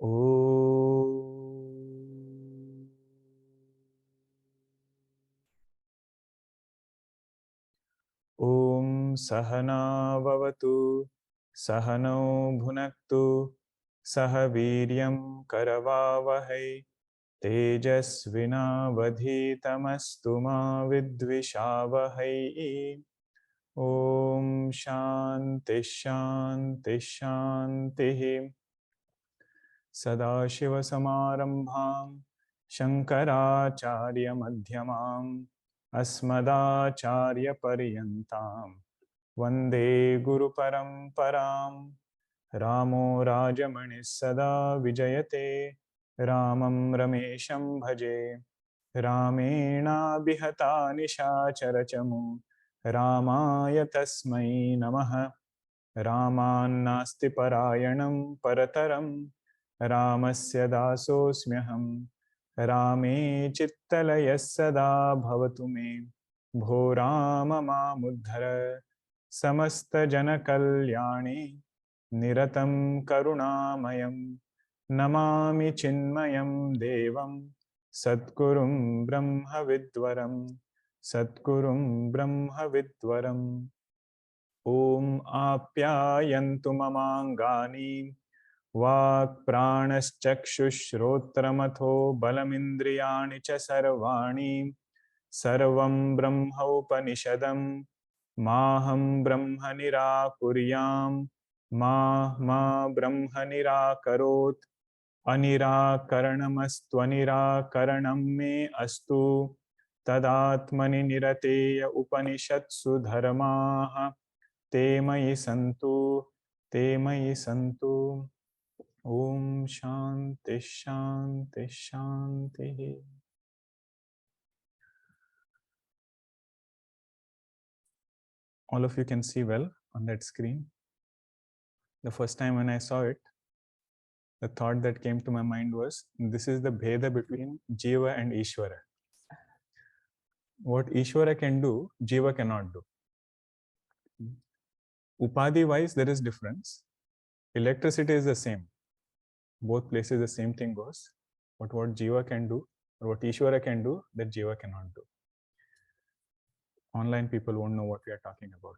Om Sahana Vavatu Sahano Bhunaktu Sahaviryam Karavavahai Tejasvinavadhitamastu ma vidvishavahai. Om Shanti Shanti Shanti. Sadashiva Samarambham Shankaracharya Madhyamam Asmadacharya Paryantam Vande Guru Paramparam. Ramo Rajamani Sada Vijayate Ramam Ramesham Bhaje Ramena Bihata Nishacharachamu Ramaya Tasmai Namaha. Ramannasti Parayanam Parataram Ramasya Dasosmyaham Rame Chittalaya Sada Bhavatu Me Bho Rama Mamudhara Samasta Jana Kalyani Niratam Karunamayam Namami Chinmayam Devam Satgurum Brahma Vidwaram Satgurum Brahma Vidwaram. Om Apyayantu Mamangani Vak Pranaschakshushrotramatho Balamindriyani Cha Sarvani Sarvam Brahma Upanishadam Maham Brahma Nirakuryam Ma Brahma Nirakarot Anirakaranamastvanirakaranam Me Astu Tadatmani Nirateya Upanishatsu Dharmaha Te Mayi Santu Te Mayi Santu. Om Shanti Shanti Shanti. All of you can see well on that screen. The first time when I saw it, the thought that came to my mind was, this is the Bheda between Jiva and Ishwara. What Ishwara can do, Jiva cannot do. Upadhi wise, there is difference. Electricity is the same. Both places the same thing goes. But what Jiva can do, or what Ishwara can do, that Jiva cannot do. Online people won't know what we are talking about.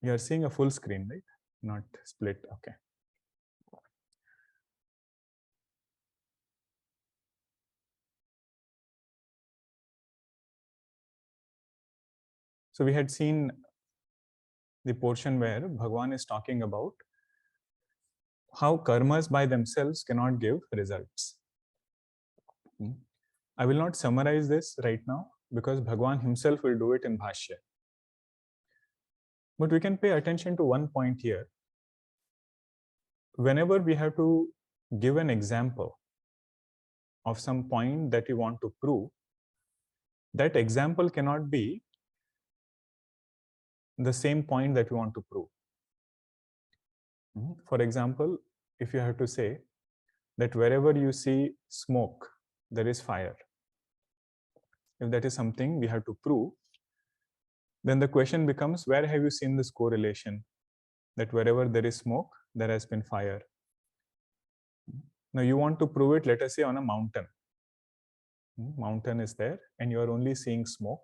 You are seeing a full screen, right? Not split. Okay. So we had seen the portion where Bhagavan is talking about how karmas by themselves cannot give results. I will not summarize this right now because Bhagavan himself will do it in Bhashya. But we can pay attention to one point here. Whenever we have to give an example of some point that we want to prove, that example cannot be the same point that we want to prove. For example, if you have to say that wherever you see smoke, there is fire. If that is something we have to prove, then the question becomes, where have you seen this correlation? That wherever there is smoke, there has been fire. Now you want to prove it, let us say, on a mountain. Mountain is there and you are only seeing smoke.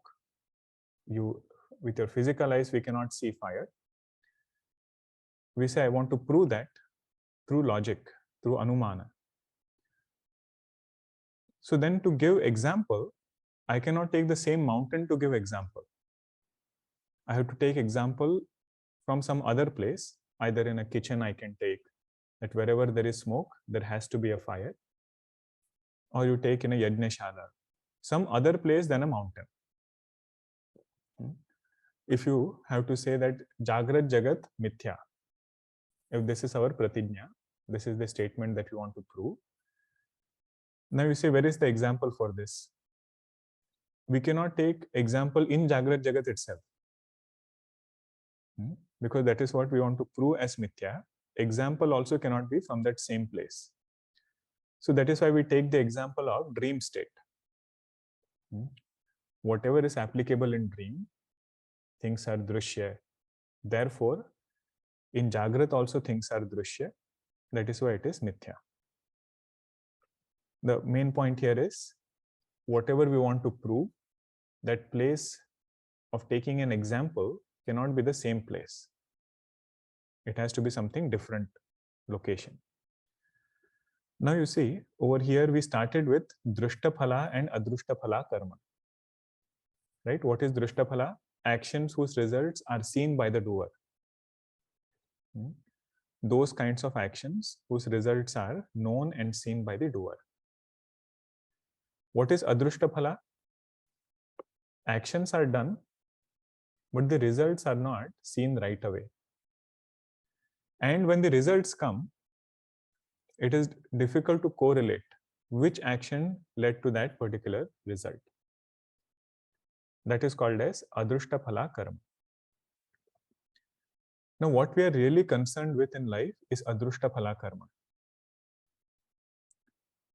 With your physical eyes, we cannot see fire. We say, I want to prove that through logic, through anumana. So then to give example, I cannot take the same mountain to give example. I have to take example from some other place. Either in a kitchen I can take that wherever there is smoke, there has to be a fire. Or you take in a yajnashala, some other place than a mountain. If you have to say that Jagrat Jagat Mithya, if this is our pratigna, this is the statement that you want to prove. Now you say, where is the example for this? We cannot take example in Jagrat Jagat itself. Because that is what we want to prove as Mithya. Example also cannot be from that same place. So that is why we take the example of dream state. Whatever is applicable in dream, things are drushya. Therefore, In Jagrat also things are Drushya. That is why it is Mithya. The main point here is, whatever we want to prove, that place of taking an example cannot be the same place. It has to be something different location. Now you see, over here we started with Drushta Phala and Adrushta Phala karma. Right? What is Drushta Phala? Actions whose results are seen by the doer. Those kinds of actions whose results are known and seen by the doer. What is Adrushta Phala? Actions are done, but the results are not seen right away. And when the results come, it is difficult to correlate which action led to that particular result. That is called as Adrushta Phala karma. Now, what we are really concerned with in life is Adrushta Phala karma.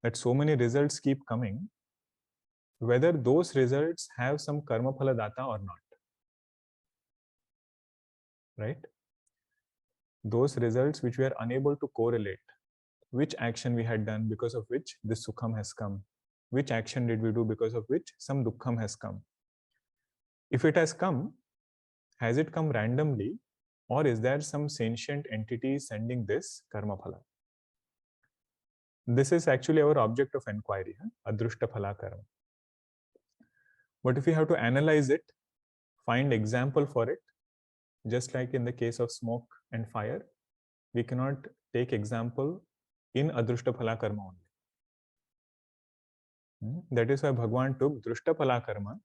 That so many results keep coming, whether those results have some karma phala data or not. Right? Those results which we are unable to correlate, which action we had done because of which this sukham has come, which action did we do because of which some dukkham has come. If it has come, has it come randomly, or is there some sentient entity sending this karma phala? This is actually our object of inquiry, Adrushta Phala karma. But if we have to analyze it, find example for it, just like in the case of smoke and fire, we cannot take example in Adrushta Phala karma only. That is why Bhagavan took Drushta Phala karma,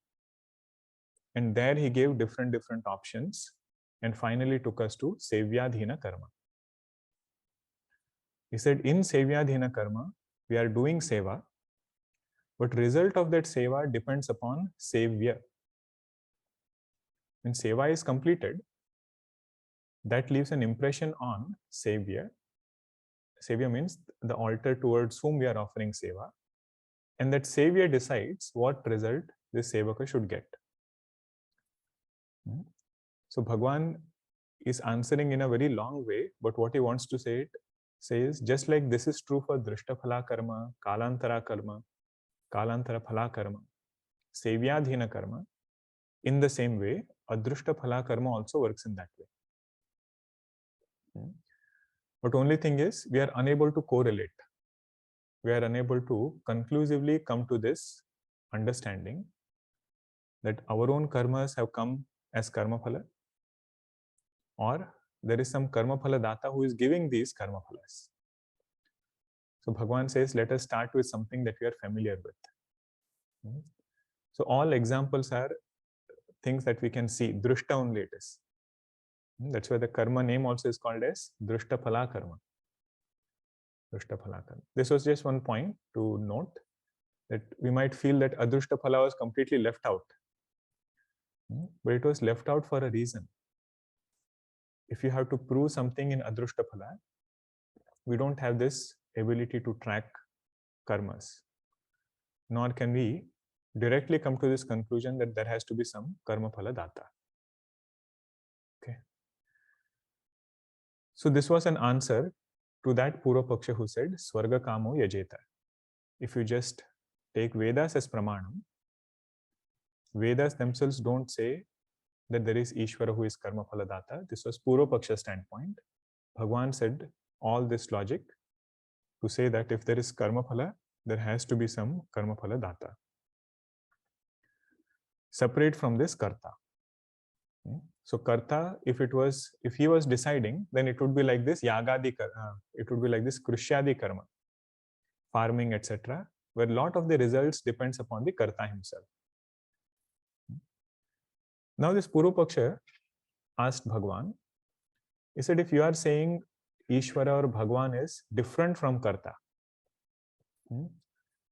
and there he gave different options, and finally took us to Sevyadhina karma. He said, in Sevyadhina karma, we are doing seva, but result of that seva depends upon Sevya. When seva is completed, that leaves an impression on Sevya. Sevya means the altar towards whom we are offering seva. And that Sevya decides what result this Sevaka should get. So Bhagavan is answering in a very long way, but what he wants to say is, just like this is true for Drushta Phala karma, Kalantara Phala karma, Sevyadhina karma, in the same way, Adrushta Phala karma also works in that way. But only thing is, we are unable to correlate. We are unable to conclusively come to this understanding that our own karmas have come as karma phala, or there is some karma phala data who is giving these karma phalas. So Bhagavan says, let us start with something that we are familiar with. So all examples are things that we can see. Drushta only it is. That's why the karma name also is called as Drushta Phala karma. Drushta Phala karma. This was just one point to note, that we might feel that Adrushta Phala was completely left out. But it was left out for a reason. If you have to prove something in Adrushta Phala, we don't have this ability to track karmas, nor can we directly come to this conclusion that there has to be some karma phala data. Okay. So this was an answer to that Purva Paksha who said, Swarga Kamo Yajeta. If you just take Vedas as Pramanam, Vedas themselves don't say that there is Ishwara who is karma phala data. This was Purva Paksha standpoint. Bhagavan said all this logic to say that if there is karma phala, there has to be some karma phala data, separate from this karta. So karta, if he was deciding, then it would be like this yagadi, it would be like this krishyadi karma, farming, etc., where a lot of the results depends upon the karta himself. Now this Purva Paksha asked Bhagavan, he said, if you are saying Ishwara or Bhagavan is different from karta,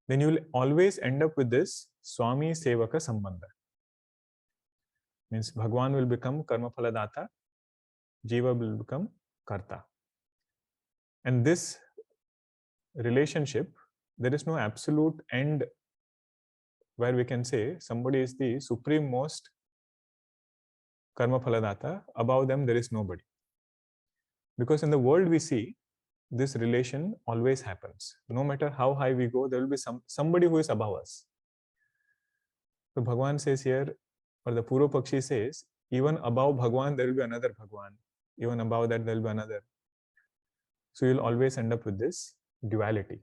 then you will always end up with this Swami Sevaka Sambandha. Means Bhagavan will become karma phala data, Jiva will become karta. And this relationship, there is no absolute end where we can say somebody is the supreme most karma phala data, above them there is nobody. Because in the world we see, this relation always happens. No matter how high we go, there will be somebody who is above us. So Bhagavan says here, or the Purva Pakshi says, even above Bhagavan, there will be another Bhagavan. Even above that, there will be another. So you'll always end up with this duality.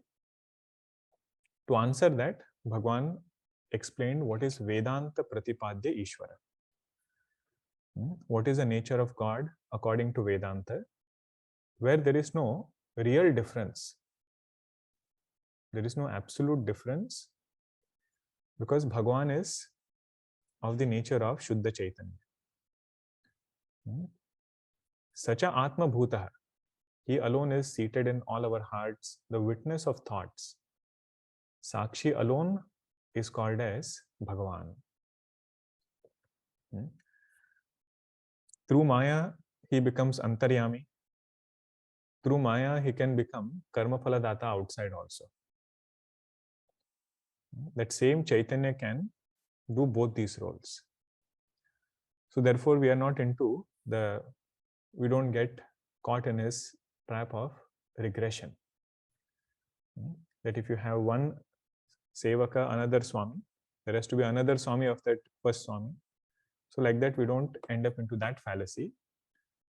To answer that, Bhagavan explained what is Vedanta Pratipadya Ishwara. What is the nature of God according to Vedanta, where there is no real difference. There is no absolute difference, because Bhagavan is of the nature of Shuddha Chaitanya. Sacha Atma Bhutah. He alone is seated in all our hearts, the witness of thoughts. Sakshi alone is called as Bhagavan. Through Maya, he becomes Antaryami. Through Maya, he can become Karma Phala Data outside also. That same Chaitanya can do both these roles. So therefore, we are not into we don't get caught in his trap of regression. That if you have one Sevaka, another Swami, there has to be another Swami of that first Swami. So like that, we don't end up into that fallacy,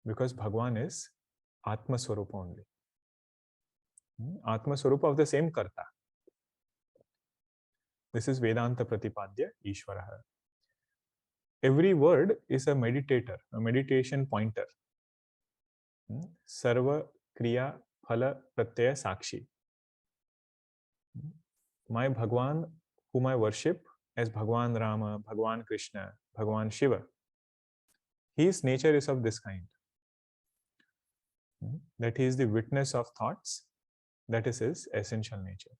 because Bhagavan is Atma Swarupa only. Atma Swarupa of the same Karta. This is Vedanta Pratipadya Ishwara. Every word is a meditator, a meditation pointer. Sarva Kriya Phala Pratyaya Sakshi. My Bhagavan, whom I worship as Bhagavan Rama, Bhagavan Krishna, Bhagavan Shiva, his nature is of this kind. That he is the witness of thoughts. That is his essential nature.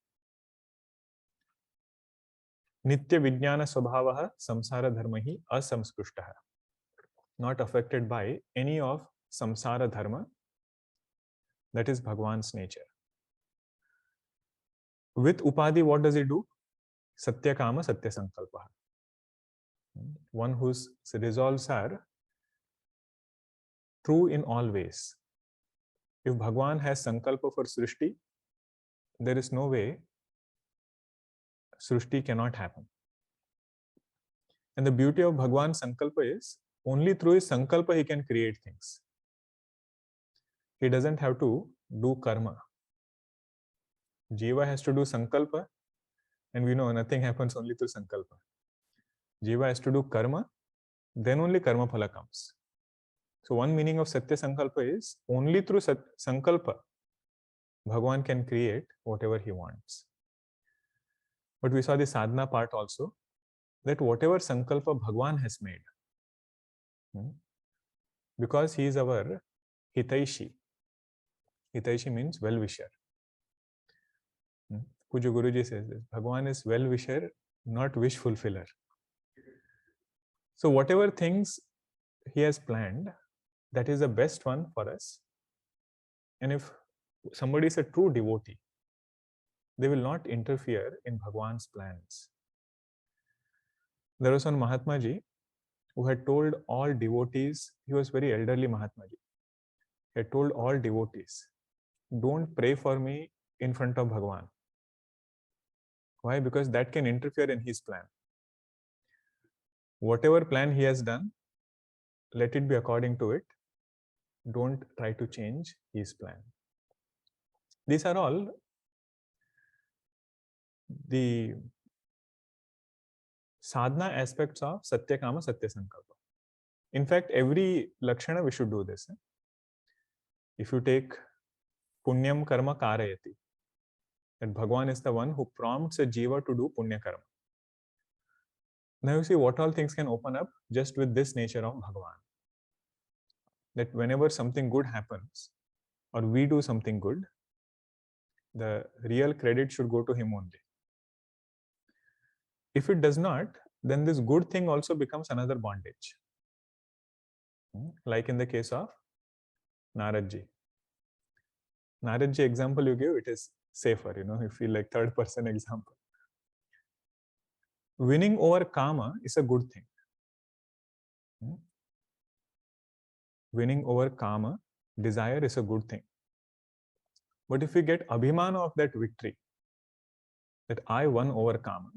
Nitya Vijnana Swabhavaha Samsara Dharmahi Asamskrushtaha. Not affected by any of Samsara Dharma. That is Bhagavan's nature. With Upadhi, what does he do? Satya Kama Satya Sankalpa. One whose resolves are true in all ways. If Bhagavan has Sankalpa for Srishti, there is no way Srishti cannot happen. And the beauty of Bhagavan's Sankalpa is, only through his Sankalpa he can create things. He doesn't have to do karma. Jiva has to do Sankalpa, and we know nothing happens only through Sankalpa. Jiva has to do karma, then only karma phala comes. So one meaning of Satya Sankalpa is, only through Sankalpa, Bhagavan can create whatever he wants. But we saw the sadhana part also, that whatever Sankalpa Bhagavan has made, because he is our Hitaishi. Hitaishi means well-wisher. Puja Guruji says this, Bhagavan is well-wisher, not wish fulfiller. So whatever things he has planned, that is the best one for us. And if somebody is a true devotee, they will not interfere in Bhagavan's plans. There was one Mahatma Ji who had told all devotees, he was very elderly Mahatma Ji, he had told all devotees, don't pray for me in front of Bhagavan. Why? Because that can interfere in his plan. Whatever plan he has done, let it be according to it. Don't try to change his plan. These are all the sadhana aspects of Satya Kama Satya Sankalpa. In fact, every Lakshana we should do this. If you take Punyam Karma Karayati, that Bhagavan is the one who prompts a jiva to do Punya Karma. Now you see what all things can open up just with this nature of Bhagavan. That whenever something good happens, or we do something good, the real credit should go to him only. If it does not, then this good thing also becomes another bondage. Like in the case of Naradji. Naradji example you give, it is safer, you feel like third person example. Winning over Kama is a good thing. Winning over Kama, desire is a good thing. But if we get abhimana of that victory, that I won over Kama,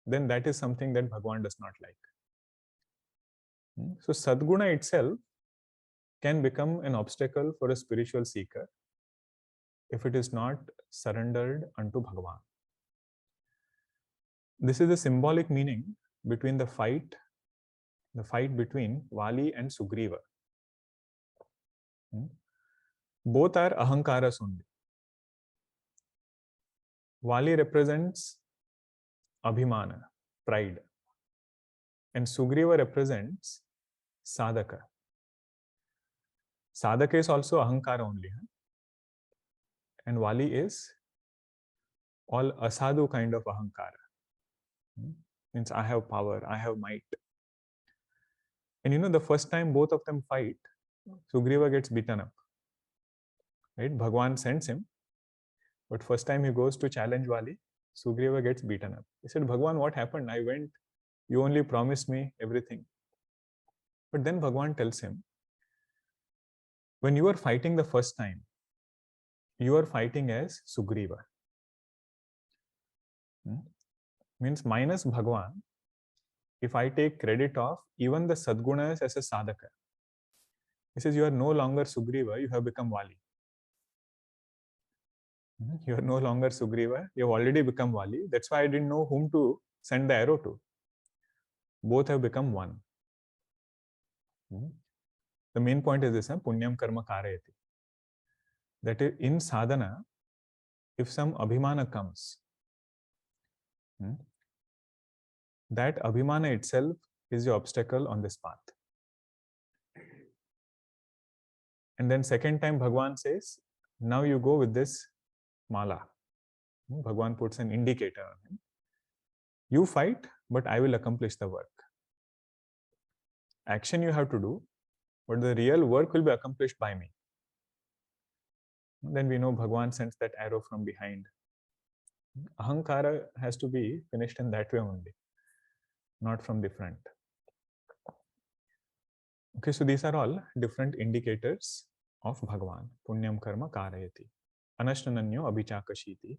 then that is something that Bhagavan does not like. So Sadguna itself can become an obstacle for a spiritual seeker if it is not surrendered unto Bhagavan. This is the symbolic meaning between the fight between Vali and Sugriva. Both are ahankaras only. Vali represents abhimana, pride, and Sugriva represents sadhaka. Sadhaka is also ahankara only, and Vali is all asadhu kind of ahankara. Means I have power, I have might. And the first time both of them fight, Sugriva gets beaten up. Right? Bhagwan sends him, but first time he goes to challenge Vali, Sugriva gets beaten up. He said, Bhagwan, what happened? I went, you only promised me everything. But then Bhagwan tells him, when you are fighting the first time, you are fighting as Sugriva. Means minus Bhagwan, if I take credit of even the Sadgunas as a sadhaka, he says, you are no longer Sugriva, you have become Vali. You are no longer Sugriva, you have already become Vali. That's why I didn't know whom to send the arrow to. Both have become one. The main point is this, punyam karma karayati. That is, in sadhana, if some abhimana comes, that abhimana itself is the obstacle on this path. And then second time Bhagwan says, now you go with this mala. Bhagwan puts an indicator on him. You fight, but I will accomplish the work. Action you have to do, but the real work will be accomplished by me. Then we know Bhagwan sends that arrow from behind. Ahankara has to be finished in that way only, not from the front. Okay, so these are all different indicators of Bhagavan. Punyam karma karayati, anashtananyo abhichakashiti,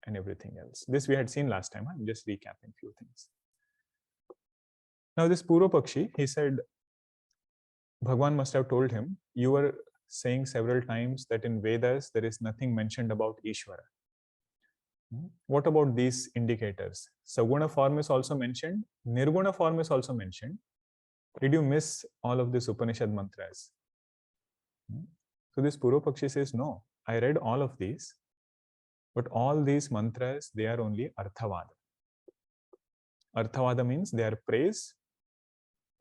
and everything else. This we had seen last time. I'm just recapping few things. Now this Purva Pakshi, he said, Bhagavan must have told him, you were saying several times that in Vedas there is nothing mentioned about Ishwara. What about these indicators? Saguna form is also mentioned, Nirguna form is also mentioned. Did you miss all of these Upanishad mantras? So this Purva Pakshi says, no, I read all of these, but all these mantras, they are only Arthavada. Arthavada means they are praise.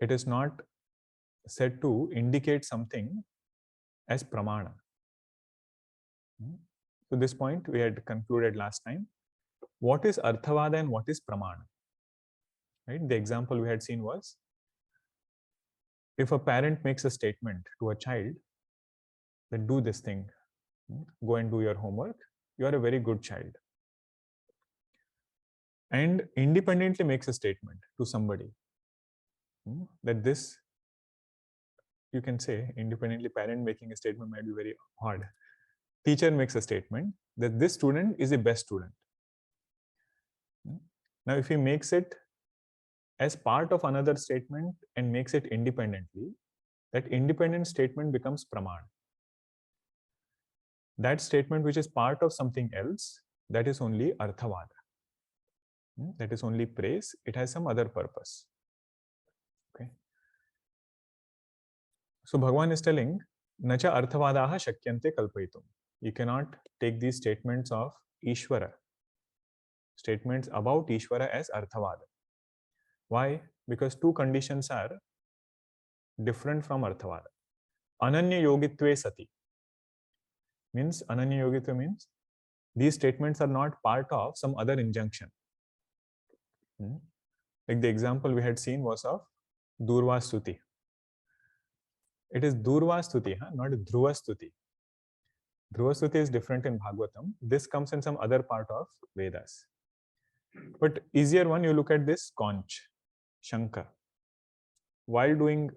It is not said to indicate something as pramana. So this point we had concluded last time. What is Arthavada and what is pramana? Right? The example we had seen was, if a parent makes a statement to a child that do this thing, go and do your homework, you are a very good child. And independently makes a statement to somebody that this, you can say independently, parent making a statement might be very hard. Teacher makes a statement that this student is the best student. Now, if he makes it as part of another statement and makes it independently, that independent statement becomes pramana. That statement which is part of something else, that is only Arthavada. That is only praise. It has some other purpose. Okay. So Bhagavan is telling, Nacha Arthavadaha Shakyante Kalpaitum. You cannot take these statements of Ishwara, statements about Ishwara as Arthavada. Why? Because two conditions are different from Arthavada. Ananya Yogitve Sati means, Ananya Yogitve means these statements are not part of some other injunction. Like the example we had seen was of Durva Stuti. It is Durva Stuti, not Dhruva Stuti. Dhruva Stuti is different in Bhagavatam. This comes in some other part of Vedas. But easier one, you look at this conch, Shankar. While doing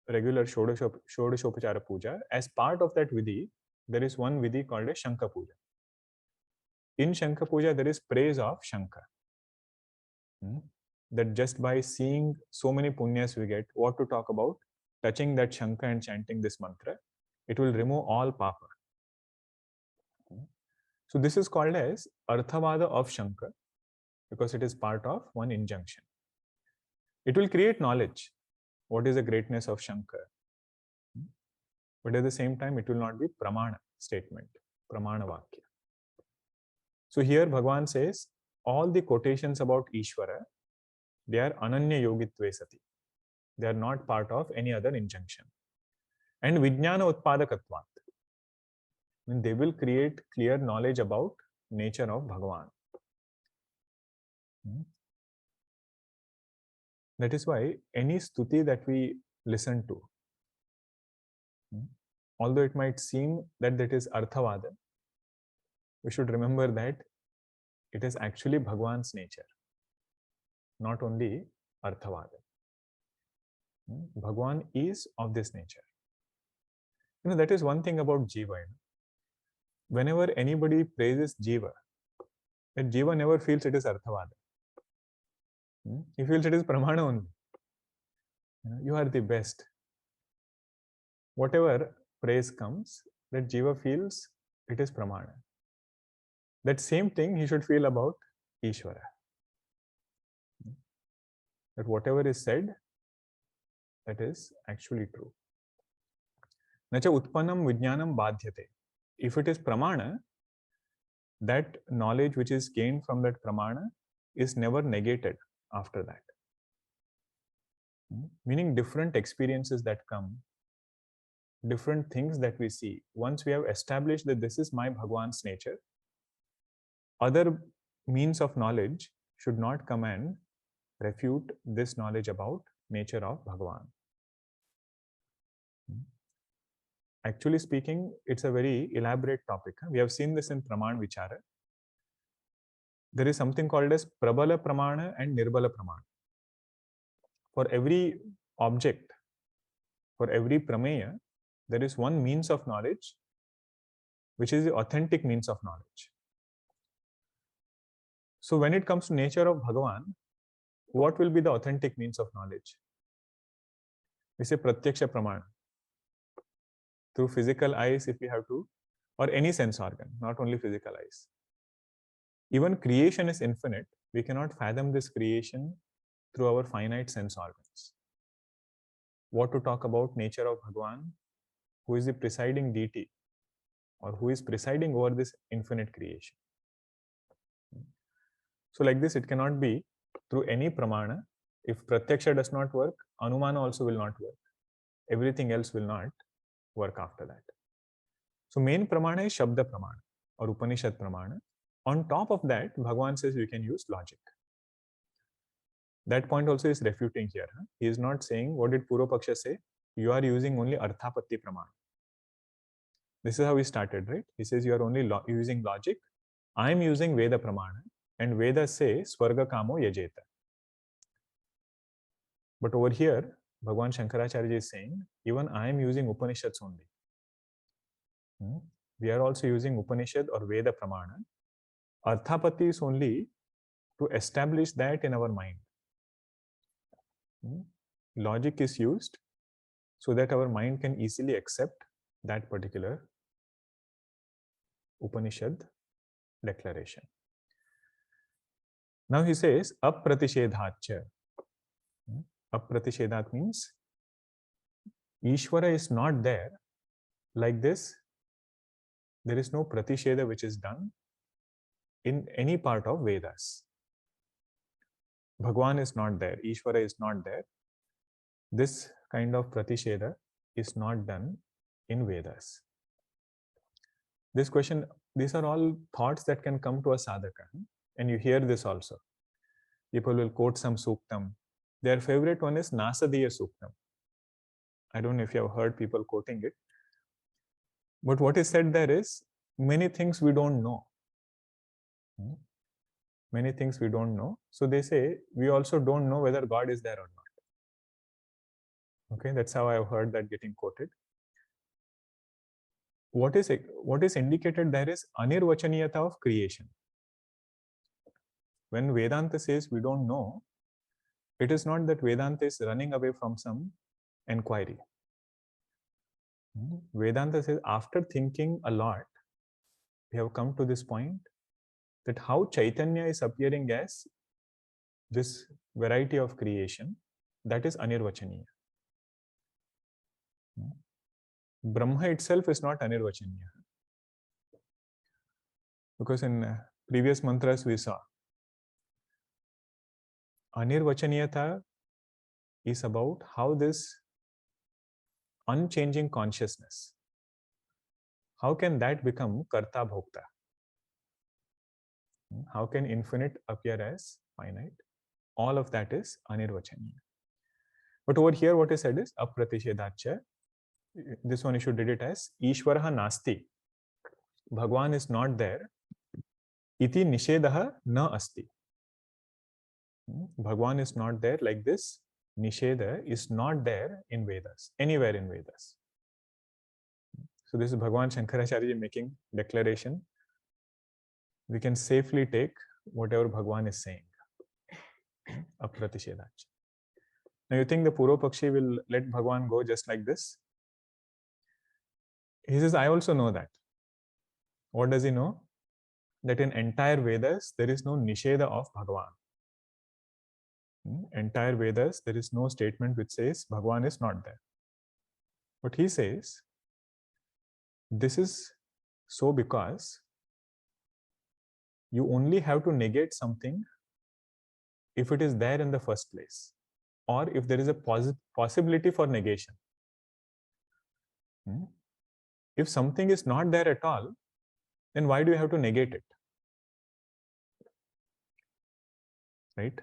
regular Shodashopachara Puja, as part of that Vidhi, there is one Vidhi called as Shankha Puja. In Shankha Puja, there is praise of Shankha. That just by seeing so many punyas we get, what to talk about? Touching that Shankha and chanting this mantra, it will remove all papa. So this is called as Arthavada of Shankha, because it is part of one injunction. It will create knowledge. What is the greatness of Shankar? But at the same time, it will not be pramana statement, pramana vakya. So here Bhagavan says, all the quotations about Ishwara, they are ananya yogitve sati. They are not part of any other injunction. And vijnana utpadakatvat. I mean, they will create clear knowledge about nature of Bhagavan. That is why any stuti that we listen to, although it might seem that is arthavada, we should remember that it is actually Bhagavan's nature, not only arthavada. Bhagavan is of this nature. That is one thing about Jiva. Whenever anybody praises Jiva, that Jiva never feels it is arthavada. He feels it is pramana only. You are the best. Whatever praise comes, that Jiva feels it is pramana. That same thing he should feel about Ishwara. That whatever is said, that is actually true. Nacha utpannam vijnanam badhyate. If it is pramana, that knowledge which is gained from that pramana is never negated after that. Meaning different experiences that come, different things that we see. Once we have established that this is my Bhagavan's nature, other means of knowledge should not come and refute this knowledge about nature of Bhagavan. Actually speaking, it's a very elaborate topic. We have seen this in Praman Vichara. There is something called as Prabala Pramana and Nirbala Pramana. For every object, for every prameya, there is one means of knowledge which is the authentic means of knowledge. So when it comes to nature of Bhagavan, what will be the authentic means of knowledge? We say Pratyaksha Pramana. Through physical eyes, if we have to, or any sense organ, not only physical eyes. Even creation is infinite. We cannot fathom this creation through our finite sense organs. What to talk about nature of Bhagavan, who is the presiding deity, or who is presiding over this infinite creation. So like this, it cannot be through any pramana. If pratyaksha does not work, anumana also will not work. Everything else will not work after that. So main pramana is Shabda Pramana or Upanishad Pramana. On top of that, Bhagavan says we can use logic. That point also is refuting here. He is not saying, what did Purva Paksha say? You are using only Arthapatti Pramana. This is how he started, right? He says you are only using logic. I am using Veda Pramana, and Veda say Swarga Kamo Yajeta. But over here, Bhagavan Shankaracharya is saying, even I am using Upanishads only. We are also using Upanishad or Veda Pramana. Arthapatti is only to establish that in our mind. Logic is used so that our mind can easily accept that particular Upanishad declaration. Now he says, Apratishedhacha. Apratishedhat means Ishwara is not there. Like this, there is no pratisheda which is done in any part of Vedas. Bhagavan is not there. Ishwara is not there. This kind of pratisheda is not done in Vedas. This question, these are all thoughts that can come to a sadhaka. And you hear this also. People will quote some suktam. Their favorite one is Nasadiya Suktam. I don't know if you have heard people quoting it. But what is said there is, many things we don't know. Many things we don't know. So they say, we also don't know whether God is there or not. Okay, that's how I've heard that getting quoted. What is indicated there is anirvachaniyata of creation. When Vedanta says we don't know, it is not that Vedanta is running away from some inquiry. Vedanta says after thinking a lot, we have come to this point that how Chaitanya is appearing as this variety of creation, that is anirvachaniya. Brahma itself is not anirvachaniya. Because in previous mantras we saw, anirvachaniyata is about how this unchanging consciousness, how can that become karta bhokta? How can infinite appear as finite? All of that is anirvachaniya. But over here what is said is apratishedachya. This one you should read it as Ishwaraha nasti. Bhagwan is not there. Iti nishedaha na asti. Bhagwan is not there like this. Nisheda is not there in Vedas, anywhere in Vedas. So this is Bhagwan Shankaracharya making declaration. We can safely take whatever Bhagwan is saying. Apratishedachya. Now you think the Purva Pakshi will let Bhagwan go just like this? He says, I also know that. What does he know? That in entire Vedas, there is no Nisheda of Bhagwan. Entire Vedas, there is no statement which says Bhagwan is not there. But he says, this is so because you only have to negate something if it is there in the first place, or if there is a possibility for negation. If something is not there at all, then why do you have to negate it? Right?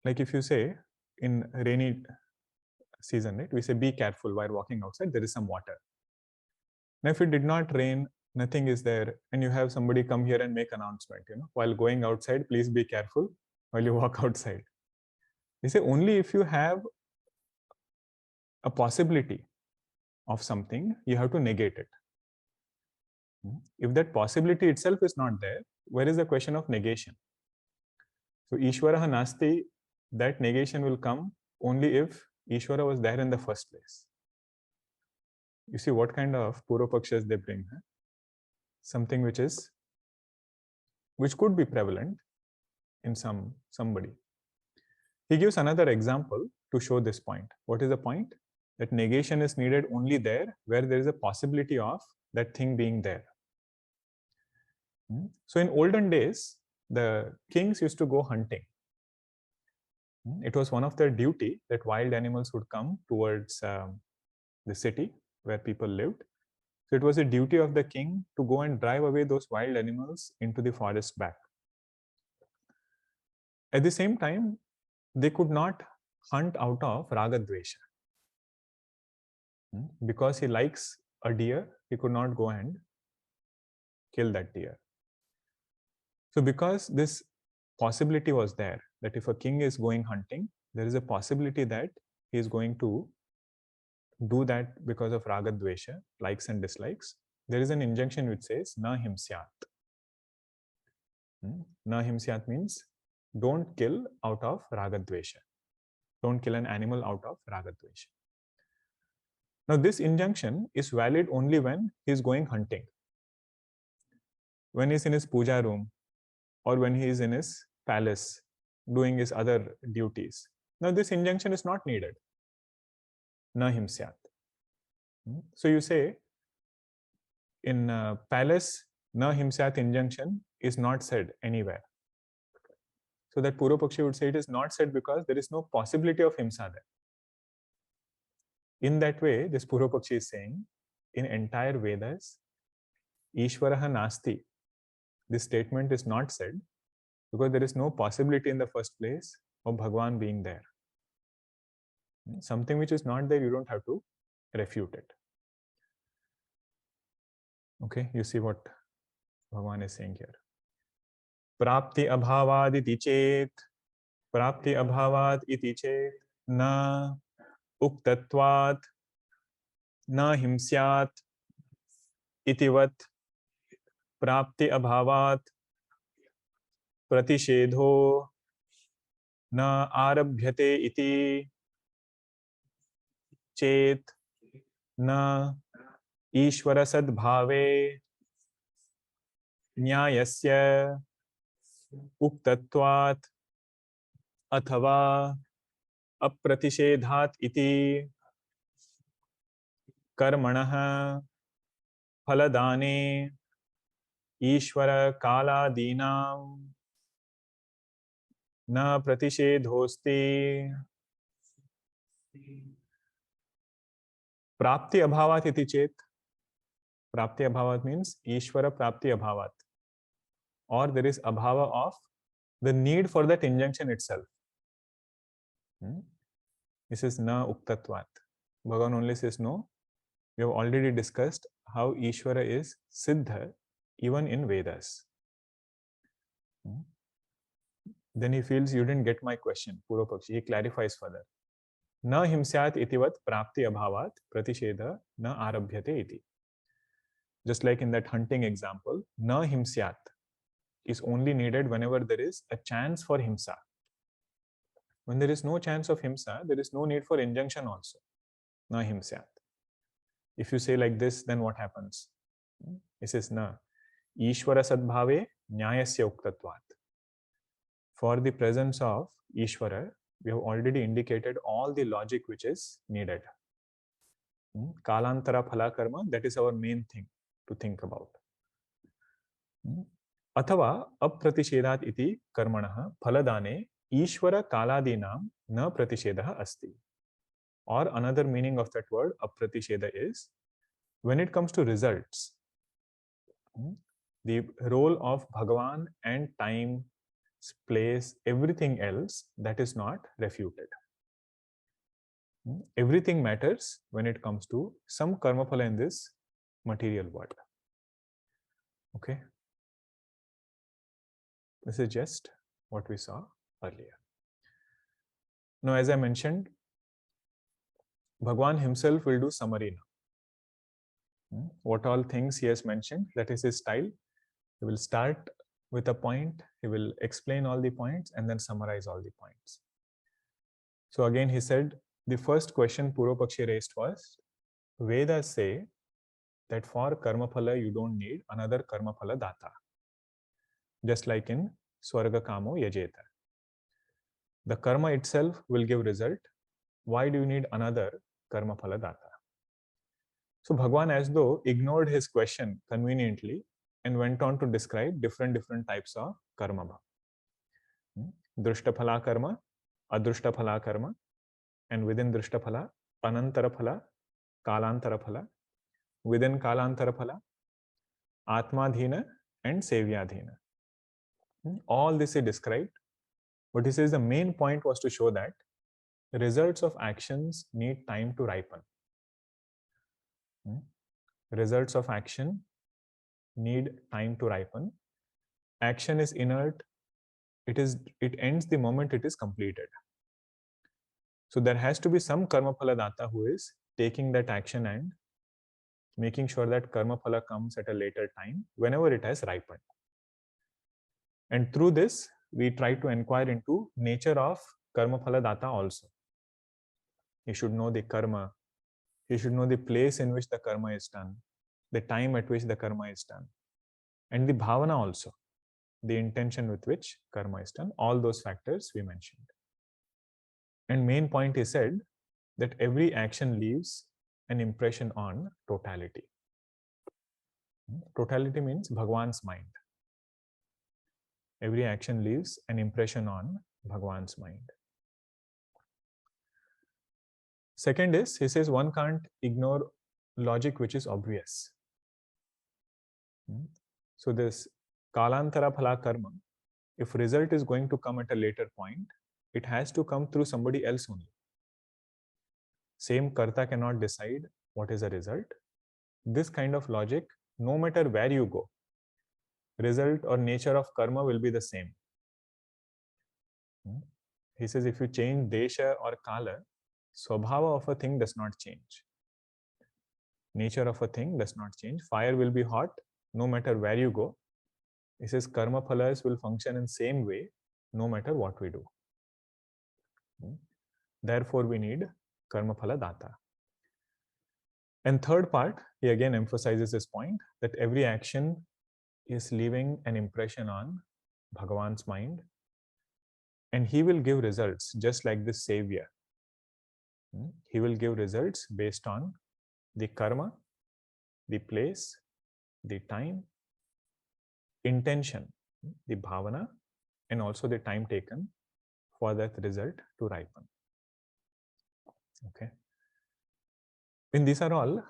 Like if you say in rainy season, right, we say be careful while walking outside, there is some water. Now if it did not rain, nothing is there, and you have somebody come here and make announcement, while going outside, please be careful while you walk outside. They say only if you have a possibility of something, you have to negate it. If that possibility itself is not there, where is the question of negation? So Ishwaraha nasti, that negation will come only if Ishwara was there in the first place. You see what kind of Purva Pakshas they bring. Something which could be prevalent in somebody. He gives another example to show this point. What is the point? That negation is needed only there where there is a possibility of that thing being there. So in olden days, the kings used to go hunting. It was one of their duty that wild animals would come towards the city where people lived. So it was a duty of the king to go and drive away those wild animals into the forest back. At the same time, they could not hunt out of ragadvesha. Because he likes a deer, he could not go and kill that deer. So because this possibility was there, that if a king is going hunting, there is a possibility that he is going to do that because of ragadvesha, likes and dislikes. There is an injunction which says, na himsyat. Na himsyat means don't kill out of ragadvesha. Don't kill an animal out of ragadvesha. Now this injunction is valid only when he is going hunting. When he is in his puja room, or when he is in his palace doing his other duties. Now this injunction is not needed. Na himsyat. So you say in palace, na himsyat injunction is not said anywhere. So that Purva Pakshi would say it is not said because there is no possibility of himsa there. In that way, this Purva Pakshi is saying, in entire Vedas, Ishwaraha nasti, this statement is not said because there is no possibility in the first place of Bhagwan being there. Something which is not there, you don't have to refute it. Okay, you see what Bhagwan is saying here. Prapti abhavad iti chet. Prapti abhavad iti chet. na uktatvat na himsyat itivat prapti abhavat pratishedho na arabhyate iti chet na Ishwara Sadbhave न्यायस्य उक्तत्वात् अथवा अप्रतिषेधात् इति कर्मणः फलदाने ईश्वर कालादीनां न प्रतिषेधोस्ति प्राप्ति अभावात् इति चेत् प्राप्ति अभावात् means ईश्वर प्राप्ति अभावात् or there is abhava of the need for that injunction itself. This is na uktatvat. Bhagavan only says no. We have already discussed how Ishvara is Siddha even in Vedas. Then he feels you didn't get my question. Purvapakshi, he clarifies further. Na himsyat itivat prapti abhavat pratishedha na arabhyate iti. Just like in that hunting example, na himsyat is only needed whenever there is a chance for himsa. When there is no chance of himsa, there is no need for injunction also. Na himsyat. If you say like this, then what happens? He says na. Ishwara sadbhave nyayasya uktatvat. For the presence of Ishvara, we have already indicated all the logic which is needed. Kalantara phala karma, that is our main thing to think about. Athava apratishedhat iti karmanaha phaladane Ishvara kaladinam na pratishedah asti. Or another meaning of that word apratisheda is when it comes to results, the role of Bhagavan and time, place, everything else, that is not refuted. Everything matters when it comes to some karma phala in this material world. Okay. This is just what we saw earlier. Now, as I mentioned, Bhagavan himself will do summary now. What all things he has mentioned, that is his style. He will start with a point, he will explain all the points and then summarize all the points. So again, he said, the first question Purvapakshi raised was, Vedas say that for karma phala you don't need another karma phala data. Just like in Swarga Kamo Yajeta. The karma itself will give result. Why do you need another karma phala data? So Bhagavan as though ignored his question conveniently and went on to describe different types of karma. Drushta phala karma, adrushta phala karma, and within drushta phala, anantara phala, kalantara phala, within kalantara phala, atmadhina and sevyadhina. All this he described, but he says the main point was to show that results of actions need time to ripen. Results of action need time to ripen. Action is inert. It ends the moment it is completed. So there has to be some karma phala data who is taking that action and making sure that karma phala comes at a later time whenever it has ripened. And through this, we try to inquire into nature of karma phala data also. He should know the karma. He should know the place in which the karma is done, the time at which the karma is done, and the bhavana also, the intention with which karma is done. All those factors we mentioned. And main point he said that every action leaves an impression on totality. Totality means Bhagavan's mind. Every action leaves an impression on Bhagavan's mind. Second is, he says one can't ignore logic which is obvious. So this kalantara phala karma, if result is going to come at a later point, it has to come through somebody else only. Same karta cannot decide what is the result. This kind of logic, no matter where you go, result or nature of karma will be the same. He says if you change desha or kala, Swabhava of a thing does not change. Nature of a thing does not change. Fire will be hot no matter where you go. He says karma phalas will function in same way no matter what we do. Therefore, we need karma phala data. And third part, he again emphasizes this point that every action is leaving an impression on Bhagavan's mind, and he will give results just like this savior. He will give results based on the karma, the place, the time, intention, the bhavana, and also the time taken for that result to ripen. Okay. And these are all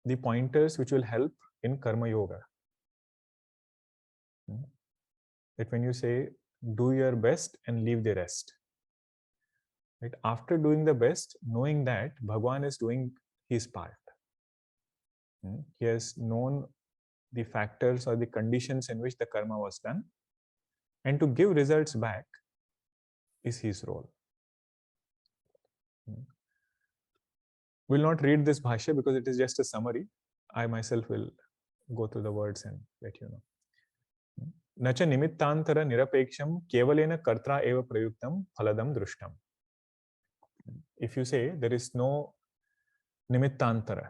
the pointers which will help in karma yoga. That when you say do your best and leave the rest, right? After doing the best, knowing that Bhagavan is doing his part, he has known the factors or the conditions in which the karma was done, and to give results back is his role. We'll not read this bhashya because it is just a summary. I myself will go through the words and let you know. Nacha nimittantara nirapeksham kevalena kartra eva prayuktam phaladam drushtam. If you say there is no nimittantara,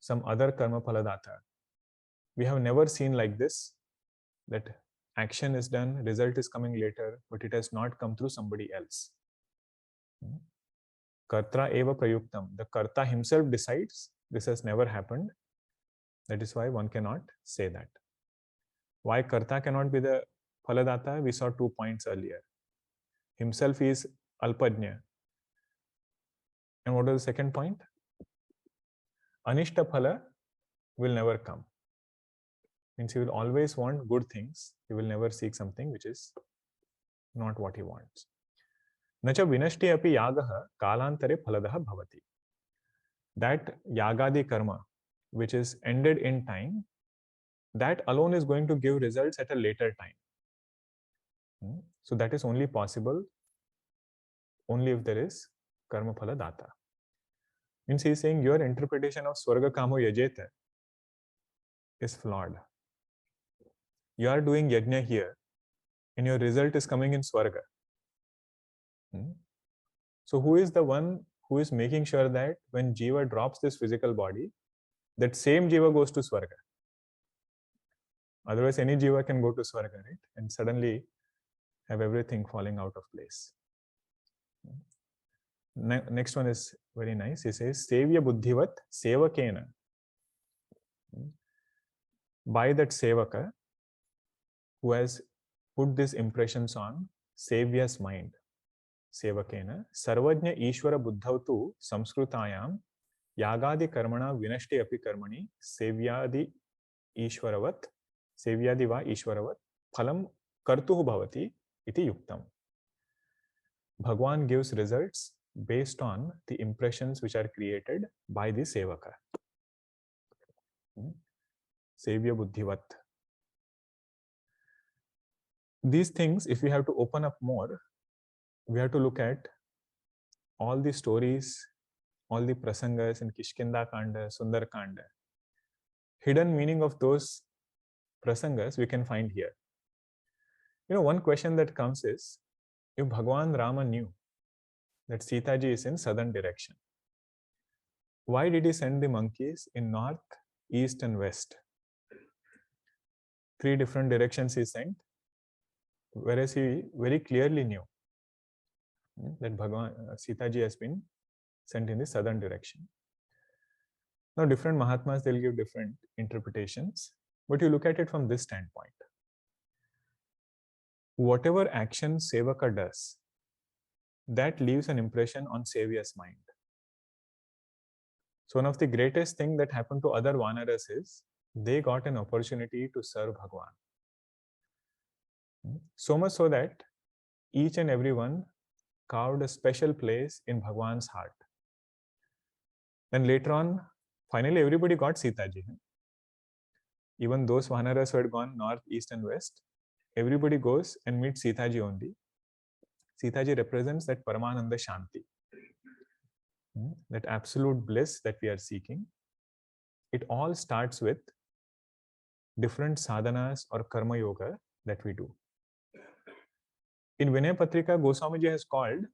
some other karma phaladata, we have never seen like this, that action is done, result is coming later, but it has not come through somebody else. Kartra eva prayuktam. The karta himself decides. This has never happened. That is why one cannot say that. Why karta cannot be the phaladata? We saw 2 points earlier. Himself is alpajna. And what was the second point? Anishta phala will never come. Means he will always want good things. He will never seek something which is not what he wants. Nacha vinashti api yagaha kalantare phaladaha bhavati. That yagadi karma, which is ended in time, that alone is going to give results at a later time. So that is only possible only if there is karma phala data. Means he is saying your interpretation of swarga kamo yajeta is flawed. You are doing yajna here and your result is coming in swarga. So who is the one who is making sure that when jiva drops this physical body, that same jiva goes to swarga? Otherwise, any jiva can go to swarga, right? And suddenly have everything falling out of place. Next one is very nice. He says, Sevya buddhivat sevakena. By that sevaka, who has put these impressions on Sevya's mind, sevakena, sarvajna ishwara buddhavtu samskrutayam yagadi karmana vinashti api karmani sevyadi ishwaravat, sevyadi va ishwaravat phalam kartuhu bhavati iti yuktam. Bhagwan gives results based on the impressions which are created by the sevaka. Sevya buddhivat. These things, if we have to open up more, we have to look at all the stories, all the prasangas in Kishkinda Kanda, Sundar Kanda. Hidden meaning of those prasangas we can find here. One question that comes is, if Bhagavan Rama knew that Sita ji is in southern direction, why did he send the monkeys in north, east and west? 3 different directions he sent, whereas he very clearly knew that Sita ji has been sent in the southern direction. Now different Mahatmas, they'll give different interpretations, but you look at it from this standpoint. Whatever action Sevaka does, that leaves an impression on Sevya's mind. So one of the greatest thing that happened to other Vanaras is they got an opportunity to serve Bhagwan. So much so that each and everyone carved a special place in Bhagwan's heart. Then later on, finally everybody got Sita ji. Even those Vanaras who had gone north, east and west, everybody goes and meets Sita ji only. Sita ji represents that Paramananda Shanti. that absolute bliss that we are seeking, it all starts with different sadhanas or karma yoga that we do. In Vinay Patrika, Goswamiji has called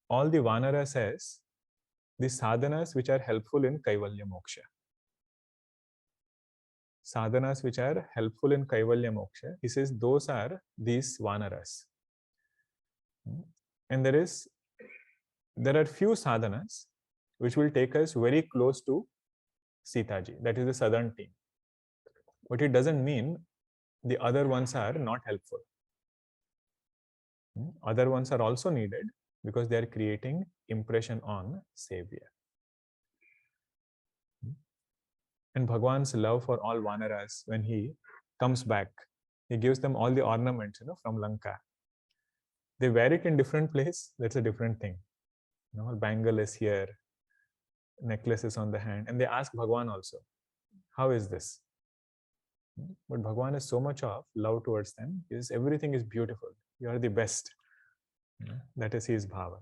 all the Vanaras as the sadhanas which are helpful in Kaivalya Moksha. Sadhanas which are helpful in Kaivalya Moksha, he says those are these Vanaras. And there are few sadhanas which will take us very close to Sita ji, that is the southern team. But it doesn't mean the other ones are not helpful. Other ones are also needed because they are creating impression on Savior. And Bhagwan's love for all Vanaras, when he comes back, he gives them all the ornaments, from Lanka. They wear it in different place. That's a different thing. Bangle is here, necklace is on the hand, and they ask Bhagwan also, how is this? But Bhagwan is so much of love towards them. Everything is beautiful. You are the best. That is his bhava.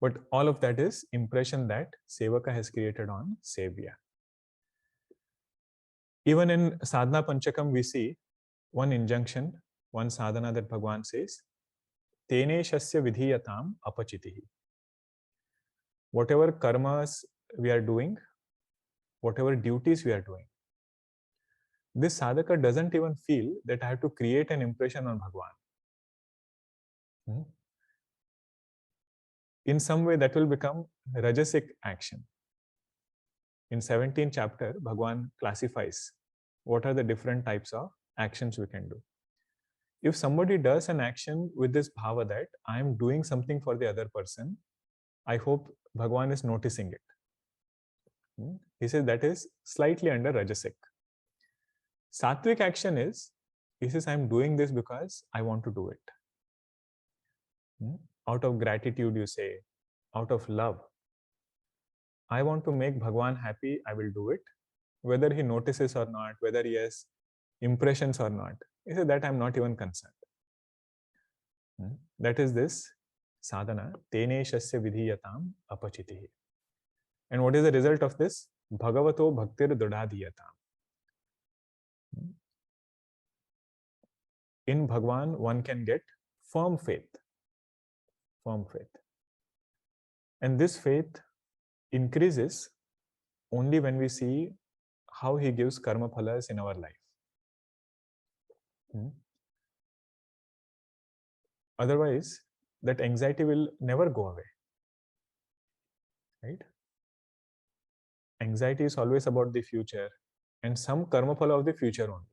But all of that is impression that Sevaka has created on Savior. Even in Sadhana Panchakam, we see one injunction, one sadhana that Bhagwan says, Tene shasya vidhiyatam apachitihi. Whatever karmas we are doing, whatever duties we are doing, this sadhaka doesn't even feel that I have to create an impression on Bhagwan. In some way, that will become rajasic action. In 17th chapter, Bhagwan classifies what are the different types of actions we can do. If somebody does an action with this bhava that I am doing something for the other person, I hope Bhagwan is noticing it. He says that is slightly under rajasic. Sattvic action is, he says, I am doing this because I want to do it. Out of gratitude, you say, out of love. I want to make Bhagwan happy, I will do it. Whether he notices or not, whether he has impressions or not, he said that I am not even concerned. That is this sadhana, Tene shasya vidhiyatam apachitihi. And what is the result of this? Bhagavato bhaktir dodhadiyatam. In Bhagwan, one can get firm faith. Firm faith. And this faith increases only when we see how he gives karma phalas in our life. Otherwise, that anxiety will never go away. Right? Anxiety is always about the future and some karma phala of the future only.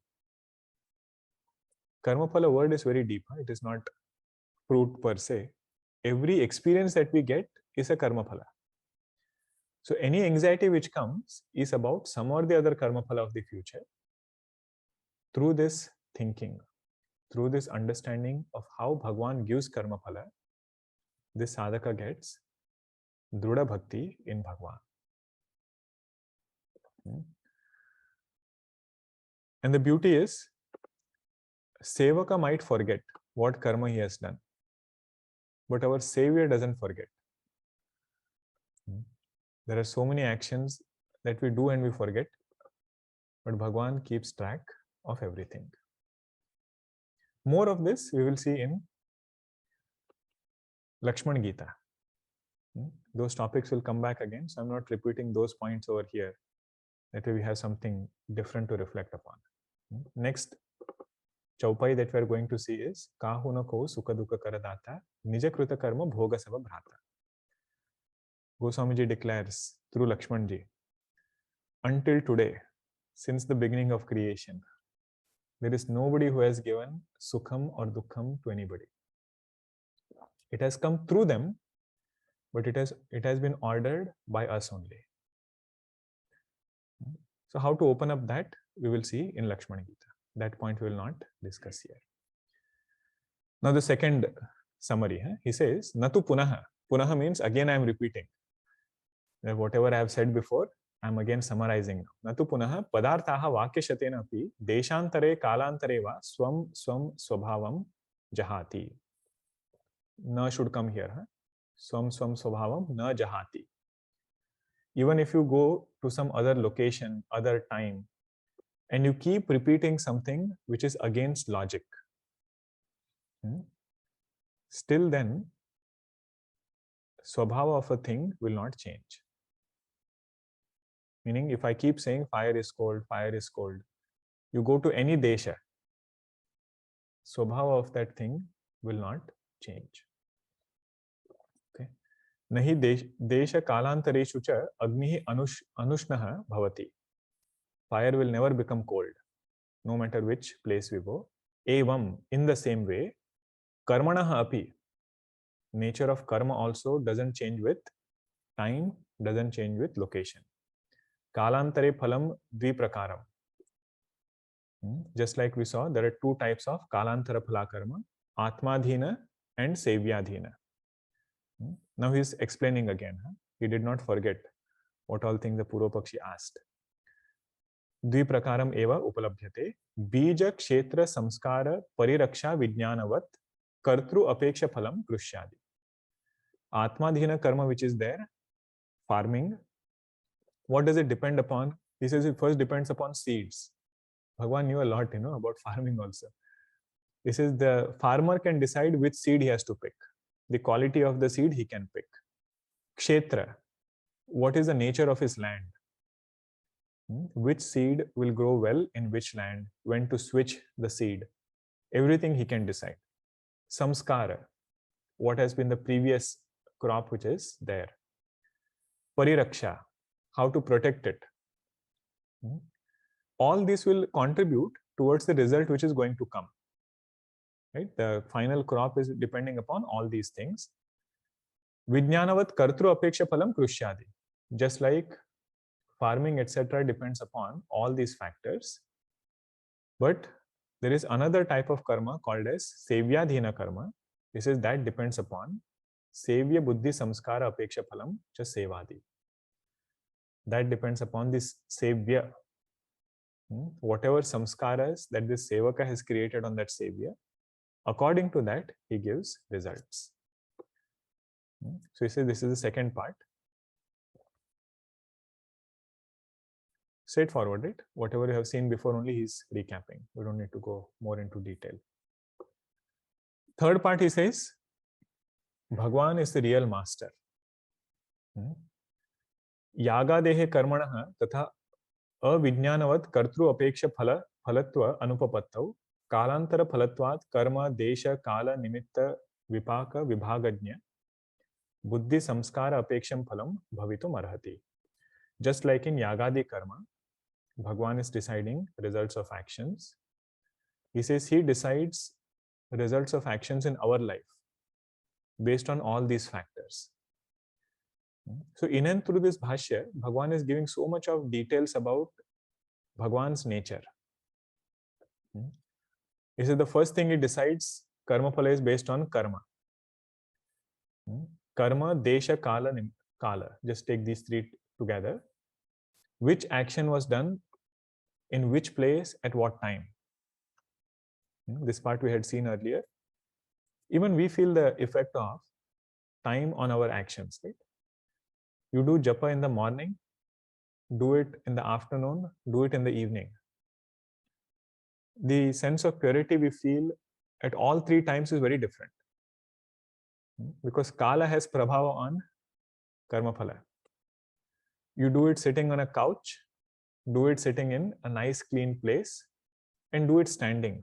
Karma phala word is very deep. It is not proved per se. Every experience that we get is a karma phala. So any anxiety which comes is about some or the other karma phala of the future. Through this thinking, through this understanding of how Bhagwan gives karma phala, this sadhaka gets Druda Bhakti in Bhagwan. And the beauty is, Sevaka might forget what karma he has done, but our Savior doesn't forget. There are so many actions that we do and we forget, but Bhagwan keeps track of everything. More of this we will see in Lakshman Gita. Those topics will come back again, so I'm not repeating those points over here. That way we have something different to reflect upon. Next chaupai that we are going to see is Kahuna ko sukha dukha karadata nijakruta karma bhoga sava bhrata. Goswamiji declares through Lakshmanji, until today, since the beginning of creation, there is nobody who has given sukham or dukkham to anybody. It has come through them, but it has been ordered by us only. So how to open up that, we will see in Lakshmana Gita. That point we will not discuss here. Now the second summary, he says, Natu punaha. Punaha means again I am repeating. Whatever I have said before, I am again summarizing now. Natu punaha padarthaha vakyashatena api deshantare kalantare va swam swabhavam jahati. Na should come here. swam swam swabhavam na jahati. Even if you go to some other location, other time, and you keep repeating something which is against logic, still then swabhava of a thing will not change. Meaning, if I keep saying fire is cold, you go to any desha, swabhava of that thing will not change. Okay. Nahi desha kalantareshu cha agnihi anushnah bhavati. Fire will never become cold, no matter which place we go. Evam, in the same way, karmanaha api, nature of karma also doesn't change with time, doesn't change with location. Kalantare phalam dviprakaram. Just like we saw, there are two types of kalantara phala karma, atmadhina and sevyadhina. Now he is explaining again. He did not forget what all things the Purvapakshi asked. द्विप्रकारम एव उपलभ्यते बीज क्षेत्र संस्कार परिरक्षा विज्ञानवत कर्तृ अपेक्ष फलम कृष्यादि. Atmadhina karma which is there, farming, what does it depend upon? He says it first depends upon seeds. Bhagavan knew a lot, about farming also. He says the farmer can decide which seed he has to pick. The quality of the seed he can pick. Kshetra, what is the nature of his land? Which seed will grow well in which land, when to switch the seed. Everything he can decide. Samskara, what has been the previous crop which is there. Pariraksha, how to protect it. All this will contribute towards the result which is going to come. Right? The final crop is depending upon all these things. Vijnanavat kartru apeksha phalam krushyadi. Just like farming, etc., depends upon all these factors. But there is another type of karma called as sevyadhina karma. This is that depends upon sevya buddhi samskara apeksha phalam cha sevadi. That depends upon this sevya. Whatever samskaras that this sevaka has created on that sevya, according to that, he gives results. So he says this is the second part. Straightforward, right? Whatever you have seen before, only he's recapping. We don't need to go more into detail. Third part, he says, Bhagwan is the real master. Yaga dehe karmanaha tatha avijnanavat kartru apeksha phalatva anupapattau kalantara phalatvat karma desha kala nimitta vipaka vibhagajnya buddhi samskara apeksham phalam bhavitum arhati. Just like in yagadi karma, Bhagwan is deciding results of actions. He says he decides results of actions in our life based on all these factors. So in and through this Bhashya, Bhagwan is giving so much of details about Bhagwan's nature. He says the first thing he decides, karma phala is based on karma. Karma, desha, kala. Just take these three together. Which action was done in which place at what time? This part we had seen earlier. Even we feel the effect of time on our actions. Right? You do japa in the morning, do it in the afternoon, do it in the evening. The sense of purity we feel at all three times is very different. Because kala has prabhava on karma phala. You do it sitting on a couch, do it sitting in a nice clean place, and do it standing.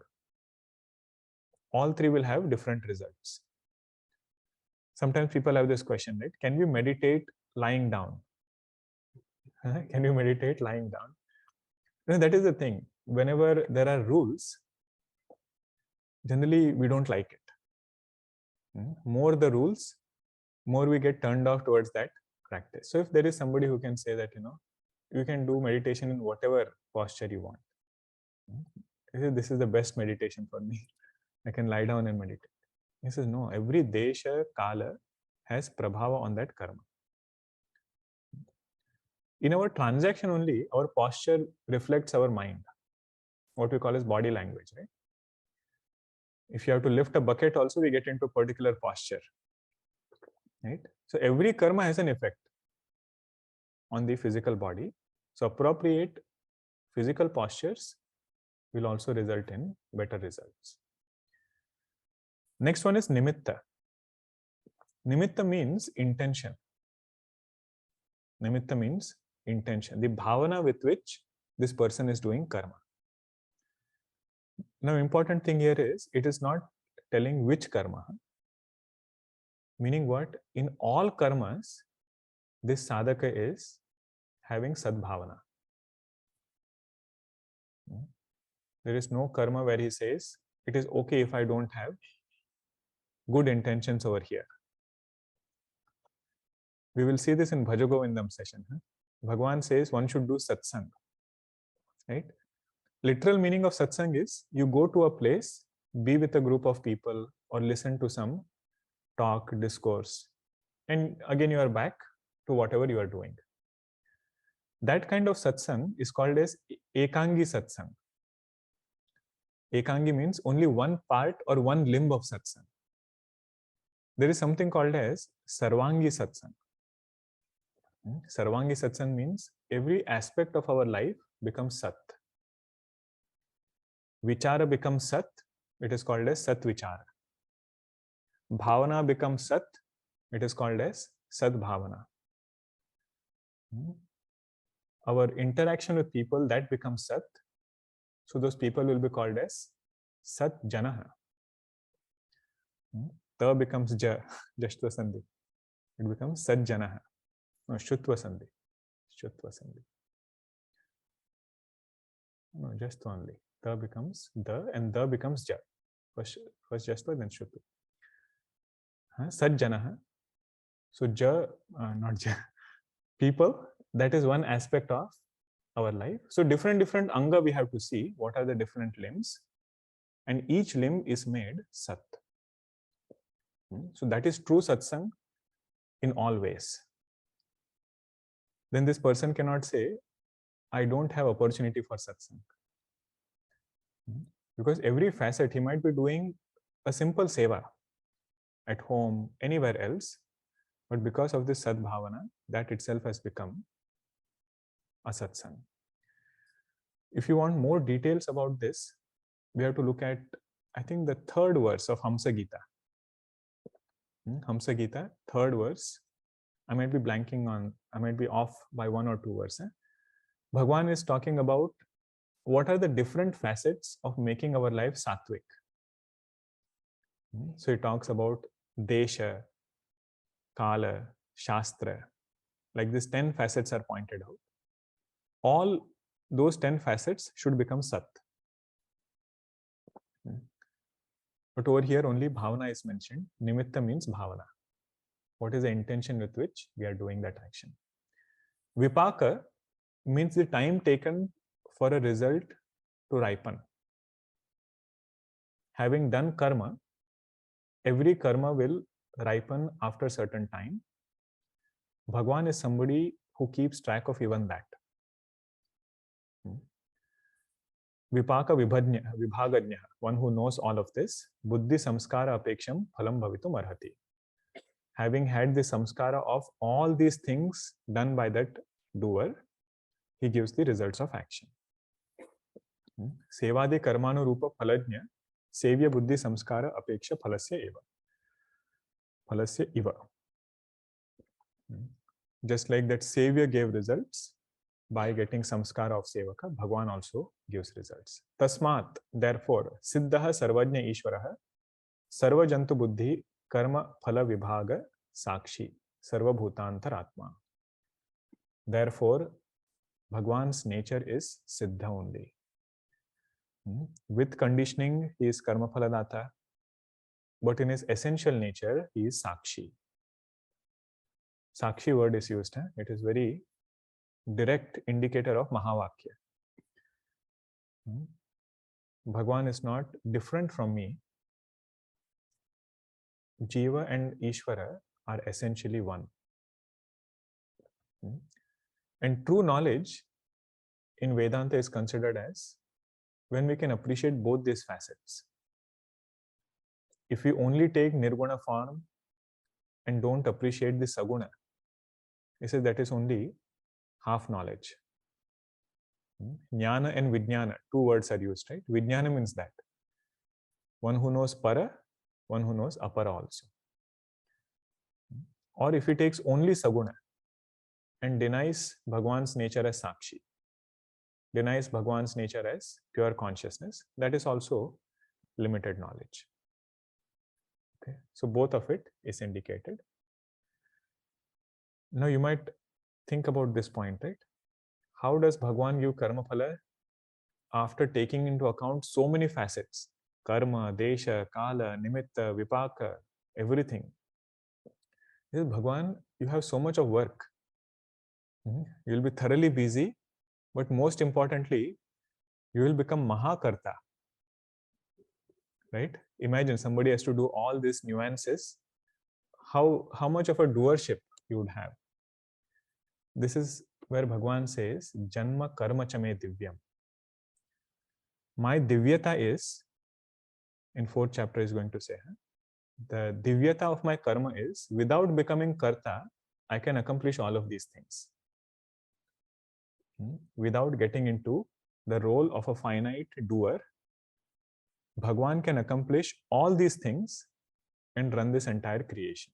All three will have different results. Sometimes people have this question, right? Can we meditate lying down? Can you meditate lying down? That is the thing. Whenever there are rules, generally we don't like it. More the rules, more we get turned off towards that practice. So if there is somebody who can say that, you can do meditation in whatever posture you want. This is the best meditation for me. I can lie down and meditate. He says, no, every desha, kala has prabhava on that karma. In our transaction only, our posture reflects our mind, what we call as body language, right? If you have to lift a bucket also, we get into a particular posture. right? So every karma has an effect on the physical body. So appropriate physical postures will also result in better results. Next one is nimitta. Nimitta means intention. Nimitta means intention, the bhavana with which this person is doing karma. Now, important thing here is it is not telling which karma. Meaning what? In all karmas, this sadhaka is having sadbhavana. There is no karma where he says, it is okay if I don't have good intentions over here. We will see this in Bhajagovindam session. Bhagavan says one should do satsang. Right? Literal meaning of satsang is you go to a place, be with a group of people, or listen to some talk, discourse, and again you are back to whatever you are doing. That kind of satsang is called as ekangi satsang. Ekangi means only one part or one limb of satsang. There is something called as sarvangi satsang. Sarvangi satsang means every aspect of our life becomes sat. Vichara becomes sat, it is called as sat vichara. Bhavana becomes sat, it is called as sat bhavana. Our interaction with people, that becomes sat, so those people will be called as sat janaha. Ta becomes ja, jashtva sandhi. It becomes sat janaha. No, shutva sandhi. Shutva sandhi. No, just only. Ta becomes the and the becomes ja. First jashtva, then shutva. Sat janaha. So ja, not ja. People, that is one aspect of our life. So different anga we have to see what are the different limbs, and each limb is made sat. So that is true satsang in all ways. Then this person cannot say, I don't have opportunity for satsang. Because every facet he might be doing a simple seva at home, anywhere else, but because of this sadbhavana, that itself has become a satsang. If you want more details about this, we have to look at, I think, the third verse of Hamsa Gita. Hamsa Gita, third verse. I might be blanking on, I might be off by one or two verses. Bhagavan is talking about what are the different facets of making our life sattvic. So he talks about desha, kala, shastra. Like these 10 facets are pointed out. All those 10 facets should become sat. But over here only bhavana is mentioned. Nimitta means bhavana. What is the intention with which we are doing that action? Vipaka means the time taken for a result to ripen. Having done karma, every karma will ripen after a certain time. Bhagavan is somebody who keeps track of even that. Vipaka vibhagajna, one who knows all of this. Buddhi samskara apeksham phalam bhavitum arhati. Having had the samskara of all these things done by that doer, he gives the results of action. Sevadi karmanu rupa phalajna sevya buddhi samskara apeksha phalasya eva. Phalasya eva. Just like that savior gave results by getting samskara of sevaka, Bhagavan also gives results. Tasmat, therefore, siddhaha sarvajna ishvaraha sarva jantu buddhi karma phala vibhaga sakshi sarva bhutantaratma. Therefore, Bhagavan's nature is siddha only. With conditioning, he is karma phaladata, but in his essential nature, he is sakshi. Sakshi word is used. It is very direct indicator of Mahavakya. Bhagavan is not different from me. Jiva and Ishwara are essentially one. And true knowledge in Vedanta is considered as when we can appreciate both these facets. If we only take nirguna form and don't appreciate the saguna. He says that is only half knowledge. Jnana and vijnana, two words are used, right? Vijnana means that one who knows para, one who knows apara also. Or if he takes only saguna and denies Bhagwan's nature as Sakshi, denies Bhagwan's nature as pure consciousness, that is also limited knowledge. Okay, so both of it is indicated. Now you might think about this point, right? How does Bhagwan give karma phala after taking into account so many facets? Karma, desha, kala, nimitta, vipaka, everything. He says, Bhagwan, you have so much of work. You will be thoroughly busy, but most importantly, you will become Mahakarta. Right? Imagine somebody has to do all these nuances. How much of a doership you would have. This is where Bhagwan says, Janma karma chame divyam. My divyata is, in 4th chapter is going to say, the divyata of my karma is, without becoming karta, I can accomplish all of these things. Without getting into the role of a finite doer, Bhagwan can accomplish all these things and run this entire creation.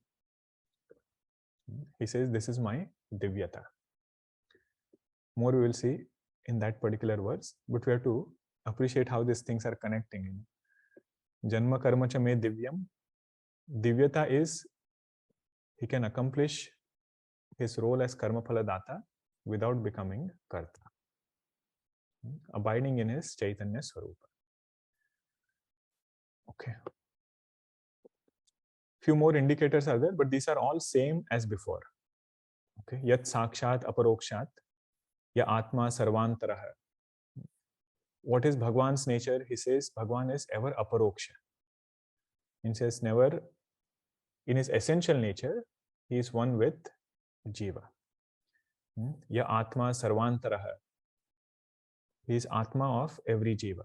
He says, this is my divyata. More we will see in that particular verse, but we have to appreciate how these things are connecting. Janma karma cha me divyam. Divyata is, he can accomplish his role as karma phala data without becoming karta, abiding in his Chaitanya Swarupa. Okay. Few more indicators are there, but these are all same as before. Okay. Yat sakshat aparokshat, ya atma sarvantaraha. What is Bhagwan's nature? He says Bhagwan is ever aparoksha. He says never, in his essential nature, he is one with Jiva. Ya atma sarvantaraha. He is atma of every Jiva.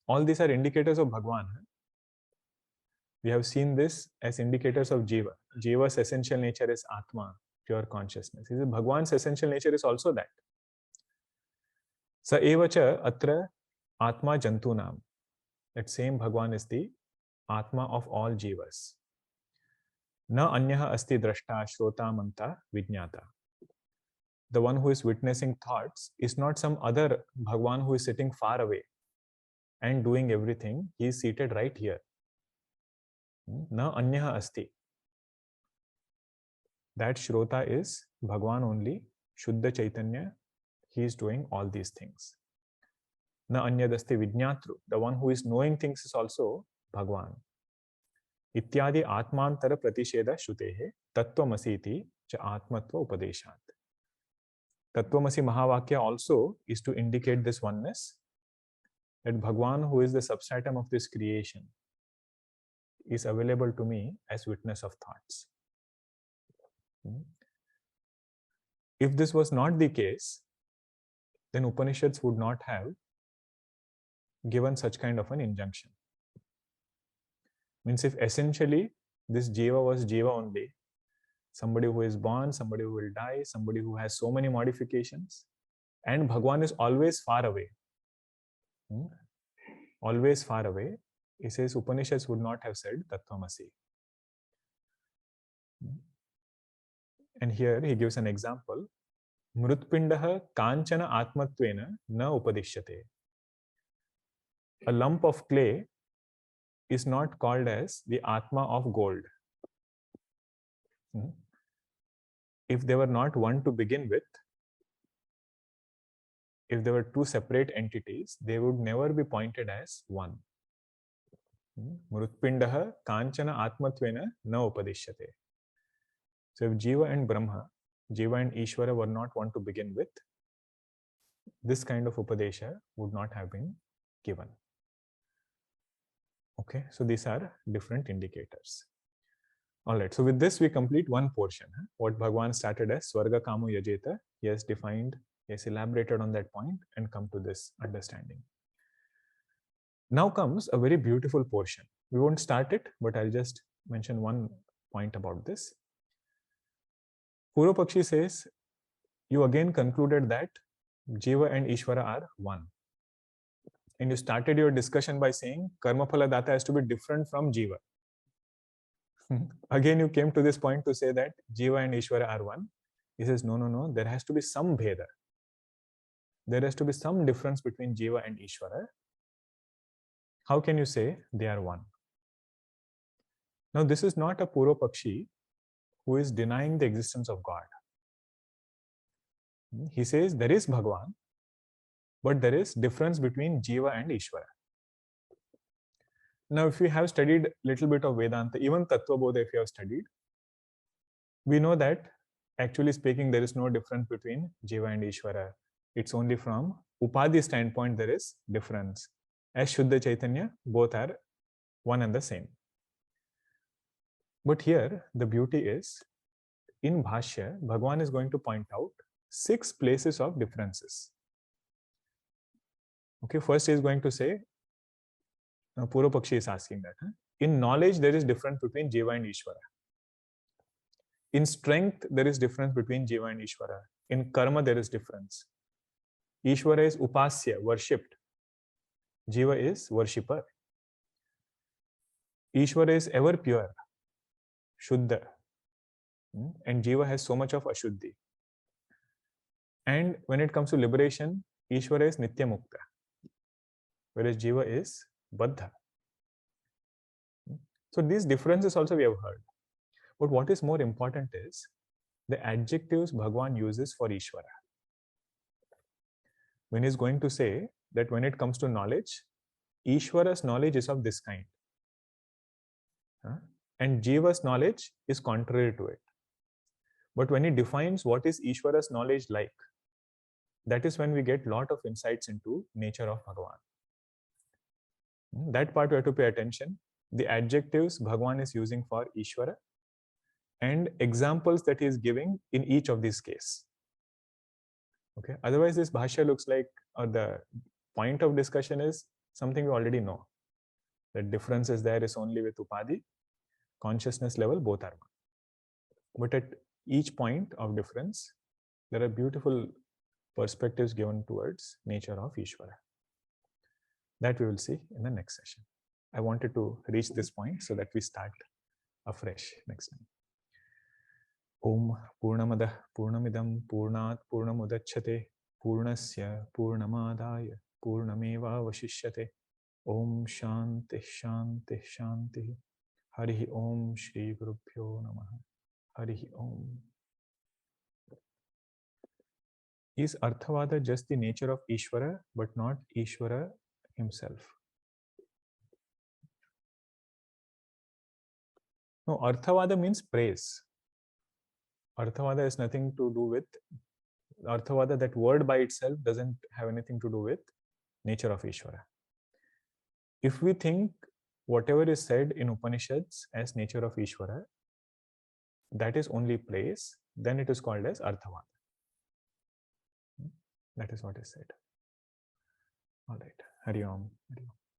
All these are indicators of Bhagwan. We have seen this as indicators of Jiva. Jiva's essential nature is Atma, pure consciousness. Bhagwan's essential nature is also that. Sa evacha atra Atma jantunam. That same Bhagwan is the Atma of all Jivas. Na anyaha asti drashta shrota manta vijnata. The one who is witnessing thoughts is not some other Bhagwan who is sitting far away and doing everything. He is seated right here. Na anyaha asti. That Shrota is Bhagwan only, Shuddha Chaitanya. He is doing all these things. Na anyadasti vijñatru. The one who is knowing things is also Bhagwan. Ityadi atmantara pratisheda shrutehe tattvamasiti cha atmatva upadeshat. Tattvamasi Mahavakya also is to indicate this oneness, that Bhagwan, who is the substratum of this creation, is available to me as witness of thoughts. If this was not the case, then Upanishads would not have given such kind of an injunction. Means if essentially this Jiva was Jiva only, somebody who is born, somebody who will die, somebody who has so many modifications, and Bhagwan is always far away. Always far away. He says Upanishads would not have said Tattvamasi. And here he gives an example. Mrutpindaha kanchana atmatvena na upadishyate. A lump of clay is not called as the Atma of gold. If they were not one to begin with, if there were two separate entities, they would never be pointed as one. Mrutpindaha kanchana atmatvena na upadishyate. So if Jiva and Brahma, Jiva and Ishwara were not one to begin with, this kind of upadesha would not have been given. Okay, so these are different indicators. Alright, so with this we complete one portion. What Bhagwan started as Swarga Kamo Yajeta, he has defined, he has elaborated on that point and come to this understanding. Now comes a very beautiful portion. We won't start it, but I'll just mention one point about this. Purvapakshi says, you again concluded that Jiva and Ishvara are one. And you started your discussion by saying Karma Phala Data has to be different from Jiva. Again, you came to this point to say that Jiva and Ishvara are one. He says, no, there has to be some Bheda. There has to be some difference between Jiva and Ishvara. How can you say they are one? Now, this is not a Purvapakshi who is denying the existence of God. He says there is Bhagavan, but there is difference between Jiva and Ishvara. Now, if we have studied little bit of Vedanta, even Tattva Bodha if you have studied, we know that actually speaking, there is no difference between Jiva and Ishvara. It's only from Upadhi standpoint there is difference. As Shuddha Chaitanya, both are one and the same. But here, the beauty is, in Bhashya, Bhagavan is going to point out 6 places of differences. Okay, first he is going to say, Purvapakshi is asking that, in knowledge there is difference between Jiva and Ishvara. In strength there is difference between Jiva and Ishvara. In karma there is difference. Ishvara is upasya, worshipped. Jiva is worshipper. Ishvara is ever pure, Shuddha. And Jiva has so much of Ashuddhi. And when it comes to liberation, Ishvara is Nitya Mukta, whereas Jiva is Baddha. So these differences also we have heard. But what is more important is the adjectives Bhagavan uses for Ishvara. When he is going to say that when it comes to knowledge, Ishvara's knowledge is of this kind. And Jiva's knowledge is contrary to it. But when he defines what is Ishvara's knowledge like, that is when we get a lot of insights into nature of Bhagavan. That part we have to pay attention. The adjectives Bhagavan is using for Ishvara and examples that he is giving in each of these cases. Okay. Otherwise, this Bhashya looks like, or the point of discussion is something we already know. The difference is there is only with Upadhi, consciousness level, both are one. But at each point of difference, there are beautiful perspectives given towards nature of Ishvara. That we will see in the next session. I wanted to reach this point so that we start afresh next time. Om Purnamadah Purnamidam Purnat Purnamudachyate Purnasya Purnamadaya Purnameva Vashishyate. Om Shanti Shanti Shanti. Harihi Om Shri Gurubhyo Namaha. Harihi Om. Is Arthavada just the nature of Ishvara, but not Ishvara himself? No, Arthavada means praise. Arthavada has nothing to do with Arthavada. That word by itself doesn't have anything to do with nature of Ishvara. If we think whatever is said in Upanishads as nature of Ishvara, that is only praise, then it is called as Arthavada. That is what is said. All right. Hari Om. Hari Om.